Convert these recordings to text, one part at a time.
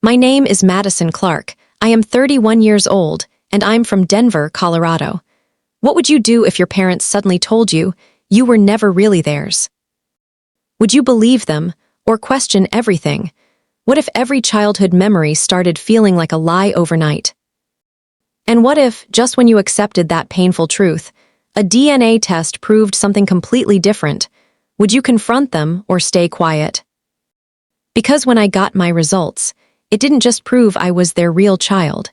My name is Madison Clark. I am 31 years old, and I'm from Denver, Colorado. What would you do if your parents suddenly told you you were never really theirs? Would you believe them, or question everything? What if every childhood memory started feeling like a lie overnight? And what if, just when you accepted that painful truth, a DNA test proved something completely different? Would you confront them or stay quiet? Because when I got my results, it didn't just prove I was their real child.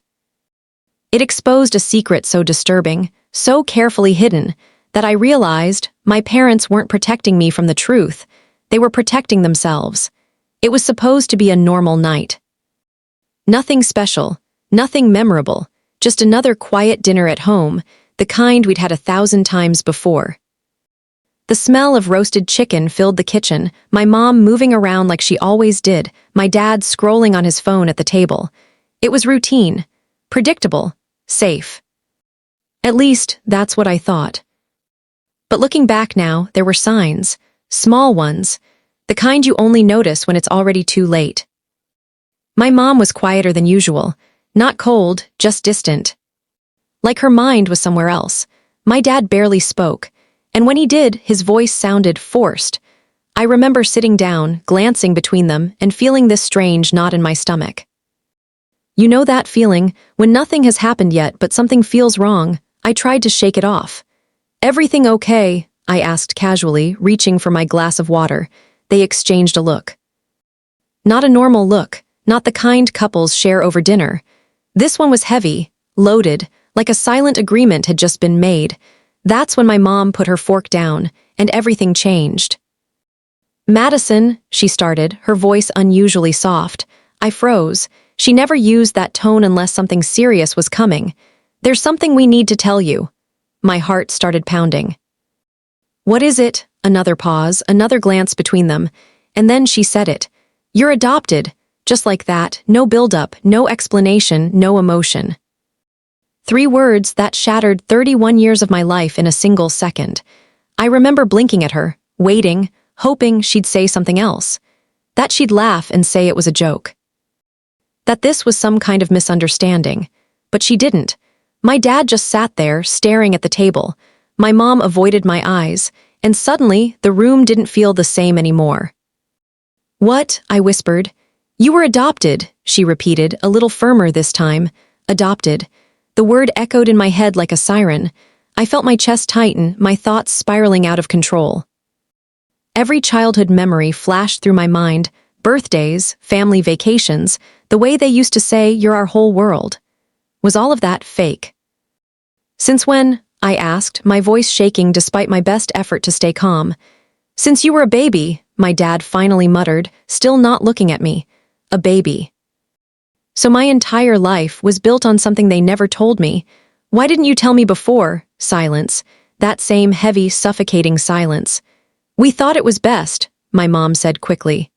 It exposed a secret so disturbing, so carefully hidden, that I realized my parents weren't protecting me from the truth. They were protecting themselves. It was supposed to be a normal night. Nothing special, nothing memorable, just another quiet dinner at home, the kind we'd had 1,000 times before. The smell of roasted chicken filled the kitchen, my mom moving around like she always did, my dad scrolling on his phone at the table. It was routine, predictable, safe. At least, that's what I thought. But looking back now, there were signs, small ones, the kind you only notice when it's already too late. My mom was quieter than usual, not cold, just distant. Like her mind was somewhere else. My dad barely spoke, and when he did, his voice sounded forced. I remember sitting down, glancing between them, and feeling this strange knot in my stomach. You know that feeling, when nothing has happened yet but something feels wrong? I tried to shake it off. "Everything okay?" I asked casually, reaching for my glass of water. They exchanged a look. Not a normal look, not the kind couples share over dinner. This one was heavy, loaded, like a silent agreement had just been made. That's when my mom put her fork down, and everything changed. "Madison," she started, her voice unusually soft. I froze. She never used that tone unless something serious was coming. "There's something we need to tell you." My heart started pounding. "What is it?" Another pause, another glance between them, and then she said it. "You're adopted." Just like that, no build-up, no explanation, no emotion. 3 words that shattered 31 years of my life in a single second. I remember blinking at her, waiting, hoping she'd say something else. That she'd laugh and say it was a joke. That this was some kind of misunderstanding. But she didn't. My dad just sat there, staring at the table. My mom avoided my eyes, and suddenly the room didn't feel the same anymore. "What?" I whispered. "You were adopted," she repeated, a little firmer this time. Adopted. The word echoed in my head like a siren. I felt my chest tighten, my thoughts spiraling out of control. Every childhood memory flashed through my mind, birthdays, family vacations, the way they used to say, "You're our whole world." Was all of that fake? "Since when?" I asked, my voice shaking despite my best effort to stay calm. "Since you were a baby," my dad finally muttered, still not looking at me. A baby. So my entire life was built on something they never told me. "Why didn't you tell me before?" Silence. That same heavy, suffocating silence. "We thought it was best," my mom said quickly.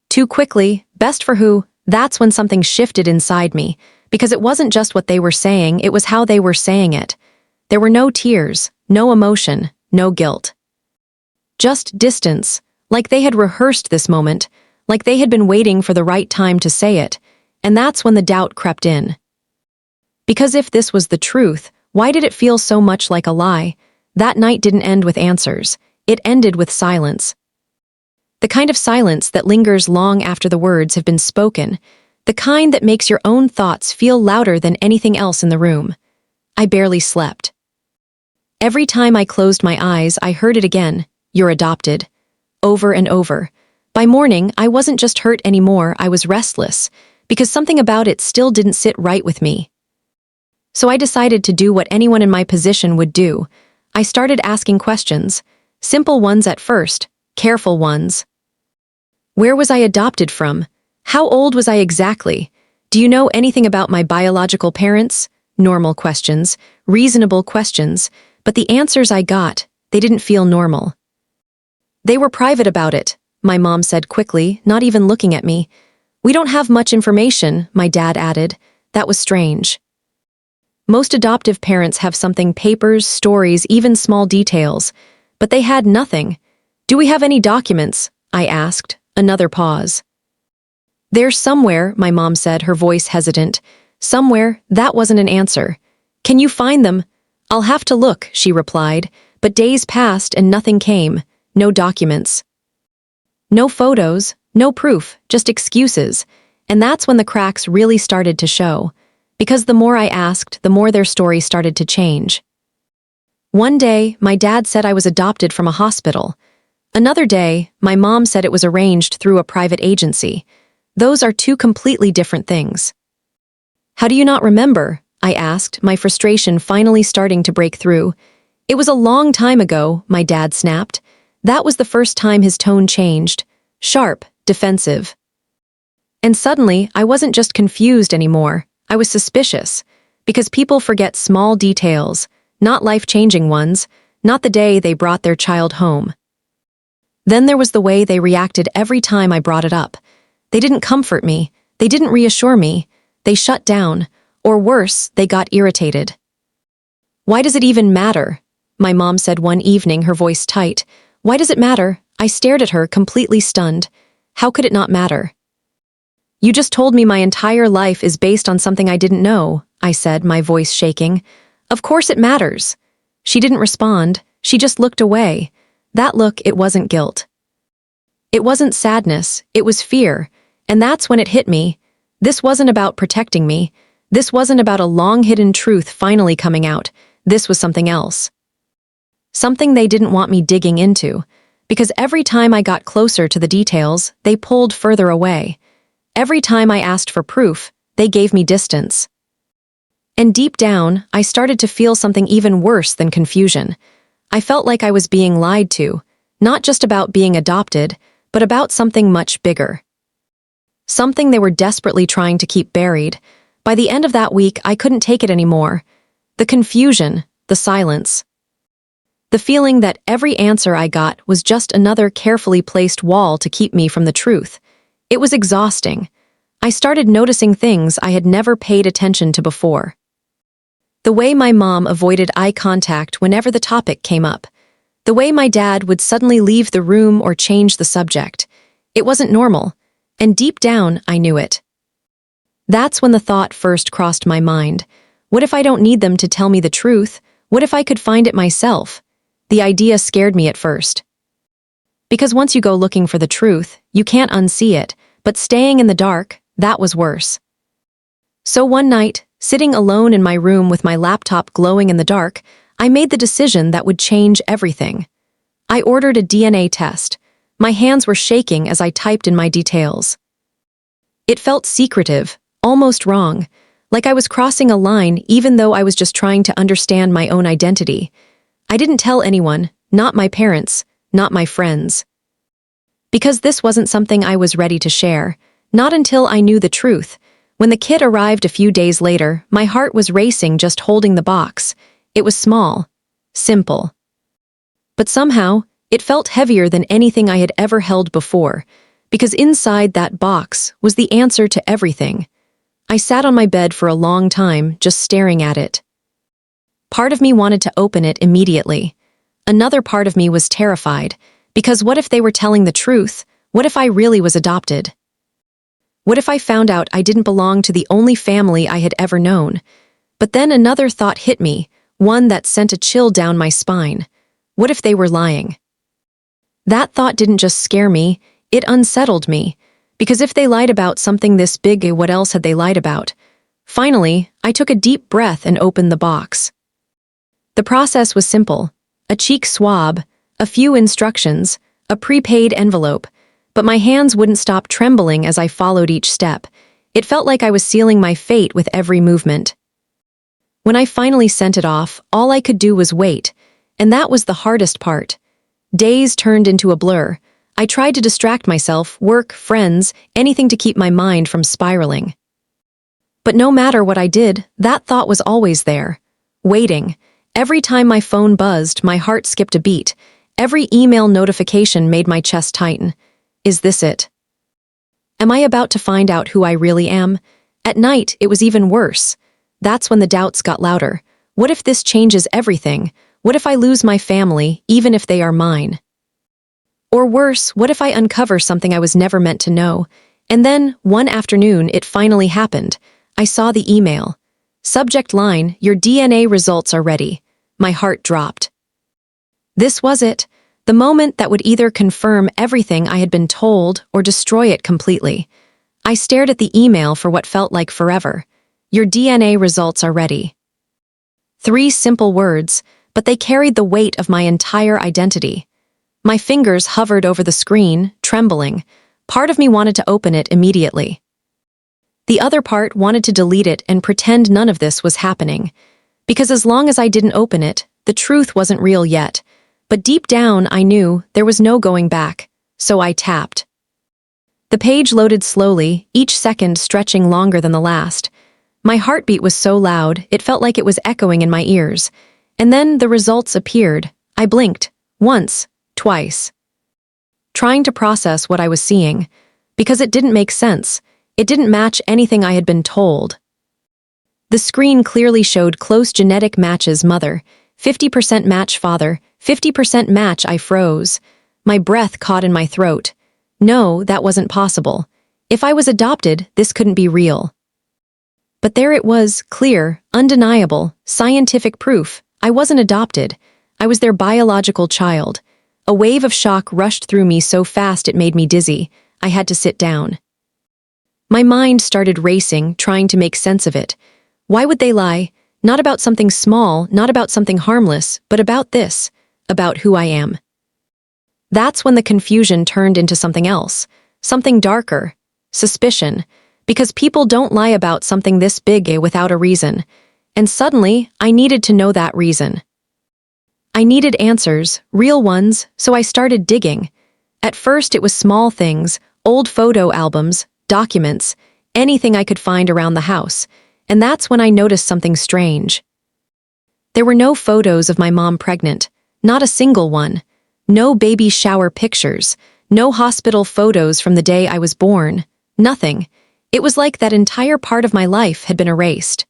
Too quickly. Best for who? That's when something shifted inside me, because it wasn't just what they were saying, it was how they were saying it. There were no tears, no emotion, no guilt. Just distance, like they had rehearsed this moment, like they had been waiting for the right time to say it, and that's when the doubt crept in. Because if this was the truth, why did it feel so much like a lie? That night didn't end with answers, it ended with silence. The kind of silence that lingers long after the words have been spoken, the kind that makes your own thoughts feel louder than anything else in the room. I barely slept. Every time I closed my eyes, I heard it again, "You're adopted." Over and over. By morning, I wasn't just hurt anymore, I was restless, because something about it still didn't sit right with me. So I decided to do what anyone in my position would do. I started asking questions. Simple ones at first, careful ones. Where was I adopted from? How old was I exactly? Do you know anything about my biological parents? Normal questions, reasonable questions, but the answers I got, they didn't feel normal. "They were private about it," my mom said quickly, not even looking at me. "We don't have much information," my dad added. That was strange. Most adoptive parents have something: papers, stories, even small details. But they had nothing. "Do we have any documents?" I asked. Another pause. There's somewhere, my mom said, her voice hesitant. Somewhere, that wasn't an answer. Can you find them? I'll have to look, she replied, but days passed and nothing came. No documents. No photos, no proof, just excuses. And that's when the cracks really started to show. Because the more I asked, the more their story started to change. One day, my dad said I was adopted from a hospital. Another day, my mom said it was arranged through a private agency. Those are two completely different things. How do you not remember? I asked, my frustration finally starting to break through. It was a long time ago, my dad snapped. That was the first time his tone changed. Sharp, defensive. And suddenly, I wasn't just confused anymore. I was suspicious. Because people forget small details, not life-changing ones, not the day they brought their child home. Then there was the way they reacted every time I brought it up. They didn't comfort me. They didn't reassure me. They shut down. Or worse, they got irritated. Why does it even matter? My mom said one evening, her voice tight. Why does it matter? I stared at her, completely stunned. How could it not matter? You just told me my entire life is based on something I didn't know, I said, my voice shaking. Of course it matters. She didn't respond. She just looked away. That look, it wasn't guilt. It wasn't sadness. It was fear. And that's when it hit me. This wasn't about protecting me. This wasn't about a long-hidden truth finally coming out. This was something else. Something they didn't want me digging into. Because every time I got closer to the details, they pulled further away. Every time I asked for proof, they gave me distance. And deep down, I started to feel something even worse than confusion. I felt like I was being lied to, not just about being adopted, but about something much bigger. Something they were desperately trying to keep buried. By the end of that week, I couldn't take it anymore. The confusion, the silence. The feeling that every answer I got was just another carefully placed wall to keep me from the truth. It was exhausting. I started noticing things I had never paid attention to before. The way my mom avoided eye contact whenever the topic came up. The way my dad would suddenly leave the room or change the subject. It wasn't normal, and deep down, I knew it. That's when the thought first crossed my mind. What if I don't need them to tell me the truth? What if I could find it myself? The idea scared me at first. Because once you go looking for the truth, you can't unsee it, but staying in the dark, that was worse. So one night, sitting alone in my room with my laptop glowing in the dark, I made the decision that would change everything. I ordered a DNA test. My hands were shaking as I typed in my details. It felt secretive, almost wrong, like I was crossing a line even though I was just trying to understand my own identity. I didn't tell anyone, not my parents, not my friends. Because this wasn't something I was ready to share, not until I knew the truth. When the kit arrived a few days later, my heart was racing just holding the box. It was small, simple. But somehow, it felt heavier than anything I had ever held before, because inside that box was the answer to everything. I sat on my bed for a long time, just staring at it. Part of me wanted to open it immediately. Another part of me was terrified, because what if they were telling the truth? What if I really was adopted? What if I found out I didn't belong to the only family I had ever known? But then another thought hit me, one that sent a chill down my spine. What if they were lying? That thought didn't just scare me, it unsettled me. Because if they lied about something this big, what else had they lied about? Finally, I took a deep breath and opened the box. The process was simple. A cheek swab, a few instructions, a prepaid envelope. But my hands wouldn't stop trembling as I followed each step. It felt like I was sealing my fate with every movement. When I finally sent it off, all I could do was wait. And that was the hardest part. Days turned into a blur. I tried to distract myself, work, friends, anything to keep my mind from spiraling. But no matter what I did, that thought was always there. Waiting. Every time my phone buzzed, my heart skipped a beat. Every email notification made my chest tighten. Is this it? Am I about to find out who I really am? At night, it was even worse. That's when the doubts got louder. What if this changes everything? What if I lose my family, even if they are mine? Or worse, what if I uncover something I was never meant to know? And then, one afternoon, it finally happened. I saw the email. Subject line, "Your DNA results are ready." My heart dropped. This was it, the moment that would either confirm everything I had been told or destroy it completely. I stared at the email for what felt like forever. Your DNA results are ready. 3 simple words, but they carried the weight of my entire identity. My fingers hovered over the screen, trembling. Part of me wanted to open it immediately. The other part wanted to delete it and pretend none of this was happening. Because as long as I didn't open it, the truth wasn't real yet. But deep down, I knew there was no going back, so I tapped. The page loaded slowly, each second stretching longer than the last. My heartbeat was so loud, it felt like it was echoing in my ears. And then the results appeared. I blinked. Once, twice. Trying to process what I was seeing. Because it didn't make sense. It didn't match anything I had been told. The screen clearly showed close genetic matches mother, 50% match father, 50% match. I froze. My breath caught in my throat. No, that wasn't possible. If I was adopted, this couldn't be real. But there it was, clear, undeniable, scientific proof. I wasn't adopted. I was their biological child. A wave of shock rushed through me so fast it made me dizzy. I had to sit down. My mind started racing, trying to make sense of it. Why would they lie? Not about something small, not about something harmless, but about this, about who I am. That's when the confusion turned into something else, something darker, suspicion, because people don't lie about something this big without a reason. And suddenly, I needed to know that reason. I needed answers, real ones, so I started digging. At first it was small things, old photo albums, documents, anything I could find around the house, and that's when I noticed something strange. There were no photos of my mom pregnant, not a single one. No baby shower pictures, no hospital photos from the day I was born, nothing. It was like that entire part of my life had been erased.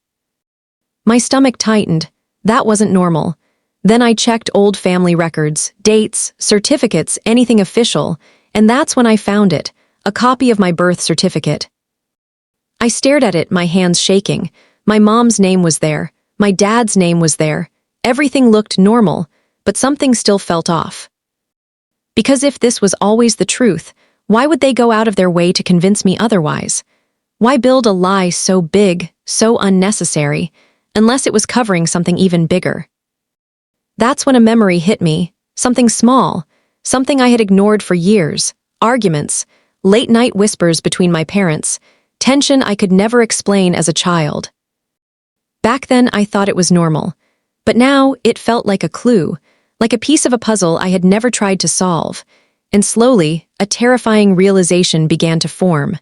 My stomach tightened. That wasn't normal. Then I checked old family records, dates, certificates, anything official, and that's when I found it, a copy of my birth certificate. I stared at it, my hands shaking. My mom's name was there. My dad's name was there. Everything looked normal, but something still felt off. Because if this was always the truth, why would they go out of their way to convince me otherwise? Why build a lie so big, so unnecessary, unless it was covering something even bigger? That's when a memory hit me, something small, something I had ignored for years, arguments, late-night whispers between my parents, tension I could never explain as a child. Back then I thought it was normal, but now it felt like a clue, like a piece of a puzzle I had never tried to solve, and slowly, a terrifying realization began to form.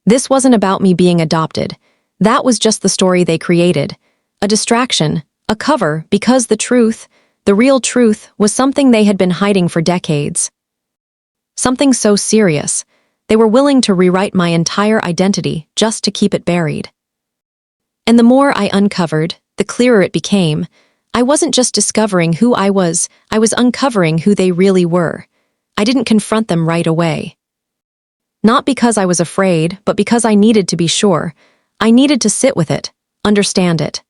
This wasn't about me being adopted. That was just the story they created, a distraction, a cover, because the truth, the real truth, was something they had been hiding for decades. Something so serious, they were willing to rewrite my entire identity just to keep it buried. And the more I uncovered, the clearer it became. I wasn't just discovering who I was uncovering who they really were. I didn't confront them right away. Not because I was afraid, but because I needed to be sure. I needed to sit with it, understand it.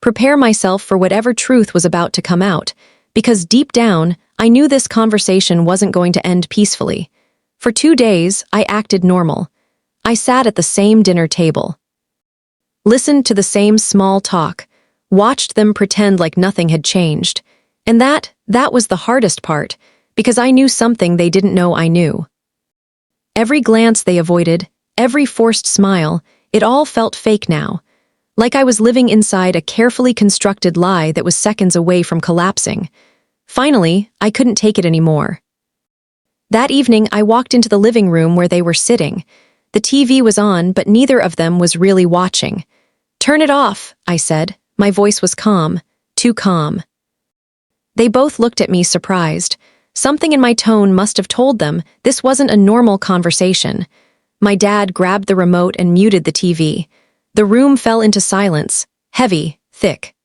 Prepare myself for whatever truth was about to come out, because deep down, I knew this conversation wasn't going to end peacefully. For 2 days, I acted normal. I sat at the same dinner table. Listened to the same small talk. Watched them pretend like nothing had changed. And that was the hardest part, because I knew something they didn't know I knew. Every glance they avoided, every forced smile, it all felt fake now. Like I was living inside a carefully constructed lie that was seconds away from collapsing. Finally, I couldn't take it anymore. That evening, I walked into the living room where they were sitting. The TV was on, but neither of them was really watching. "Turn it off," I said. My voice was calm, too calm. They both looked at me surprised. Something in my tone must have told them this wasn't a normal conversation. My dad grabbed the remote and muted the TV. The room fell into silence, heavy, thick.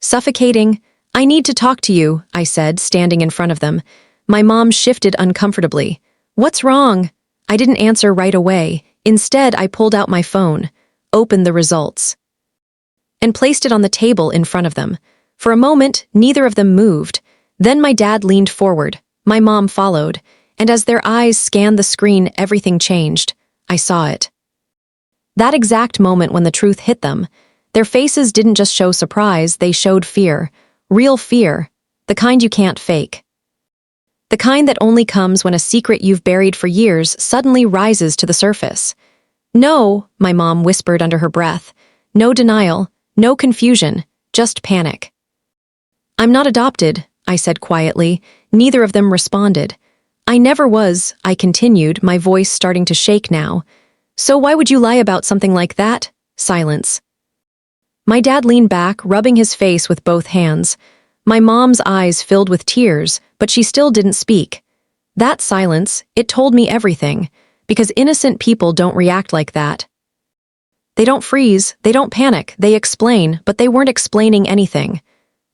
Suffocating. "I need to talk to you," I said, standing in front of them. My mom shifted uncomfortably. "What's wrong?" I didn't answer right away. Instead, I pulled out my phone, opened the results, and placed it on the table in front of them. For a moment, neither of them moved. Then my dad leaned forward. My mom followed, and as their eyes scanned the screen, everything changed. I saw it. That exact moment when the truth hit them, their faces didn't just show surprise, they showed fear. Real fear. The kind you can't fake. The kind that only comes when a secret you've buried for years suddenly rises to the surface. No, my mom whispered under her breath. No denial, no confusion, just panic. I'm not adopted, I said quietly. Neither of them responded. I never was, I continued, my voice starting to shake now. So why would you lie about something like that? Silence. My dad leaned back, rubbing his face with both hands. My mom's eyes filled with tears, but she still didn't speak. That silence, it told me everything, because innocent people don't react like that. They don't freeze, they don't panic, they explain, but they weren't explaining anything.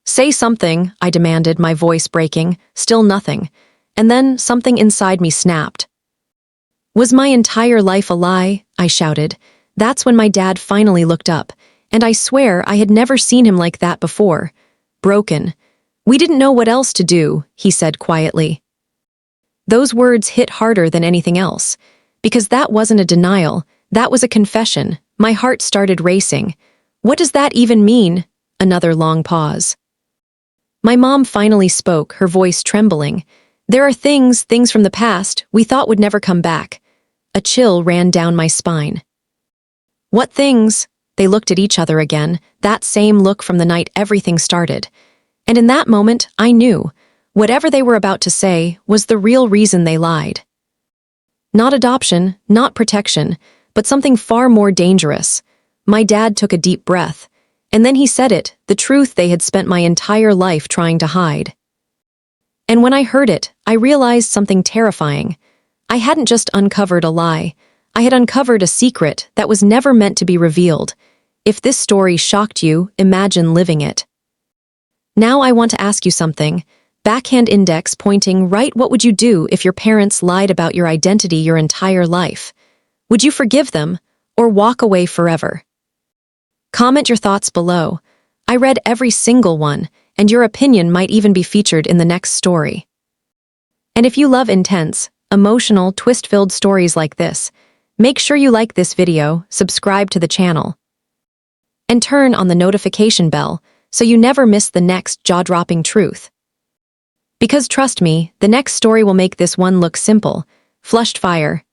Say something, I demanded, my voice breaking. Still nothing. And then something inside me snapped. Was my entire life a lie? I shouted. That's when my dad finally looked up, and I swear I had never seen him like that before. Broken. We didn't know what else to do, he said quietly. Those words hit harder than anything else, because that wasn't a denial, that was a confession. My heart started racing. What does that even mean? Another long pause. My mom finally spoke, her voice trembling. There are things from the past we thought would never come back. A chill ran down my spine. What things? They looked at each other again, that same look from the night everything started. And in that moment, I knew, whatever they were about to say was the real reason they lied. Not adoption, not protection, but something far more dangerous. My dad took a deep breath, and then he said it, the truth they had spent my entire life trying to hide. And when I heard it, I realized something terrifying. I hadn't just uncovered a lie. I had uncovered a secret that was never meant to be revealed. If this story shocked you, imagine living it. Now I want to ask you something. Backhand index pointing right. What would you do if your parents lied about your identity your entire life? Would you forgive them or walk away forever? Comment your thoughts below. I read every single one, and your opinion might even be featured in the next story. And if you love intense, emotional, twist-filled stories like this, make sure you like this video, subscribe to the channel, and turn on the notification bell so you never miss the next jaw-dropping truth. Because trust me, the next story will make this one look simple. Flushed fire,